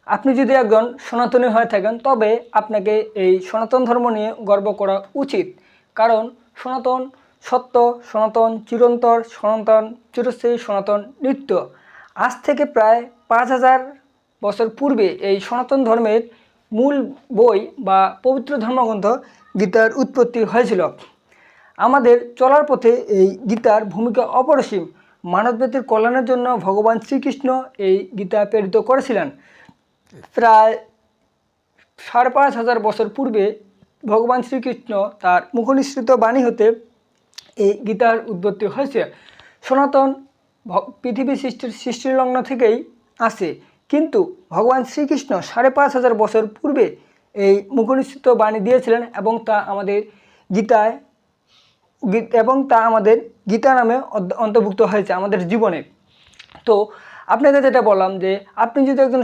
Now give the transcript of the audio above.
আপনি যদি একজন সনাতনী হয়ে থাকেন তবে আপনাকে এই সনাতন ধর্ম নিয়ে গর্ব করা উচিত, কারণ সনাতন সত্য, সনাতন চিরন্তর, সনাতন চিরস্থায়ী, সনাতন নিত্য। আজ থেকে প্রায় 5000 বছর পূর্বে এই সনাতন ধর্মের মূল বই বা পবিত্র ধর্মগ্রন্থ গীতার উৎপত্তি হয়েছিল। আমাদের চলার পথে এই গীতার ভূমিকা অপরিসীম। মানবজাতির কল্যাণের জন্য ভগবান শ্রীকৃষ্ণ এই গীতা প্রেরিত করেছিলেন। প্রায় 5500 বছর পূর্বে ভগবান শ্রীকৃষ্ণ তার মুখনিসৃত বাণী হতে এই গীতার উৎপত্তি হয়েছে। সনাতন পৃথিবী সৃষ্টিলগ্ন থেকেই আসে, কিন্তু ভগবান শ্রীকৃষ্ণ 5500 বছর পূর্বে এই মুখনিসৃত বাণী দিয়েছিলেন এবং তা আমাদের গীতা নামে অন্তর্ভুক্ত হয়েছে আমাদের জীবনে। তো আপনাকে যেটা বললাম যে আপনি যদি একজন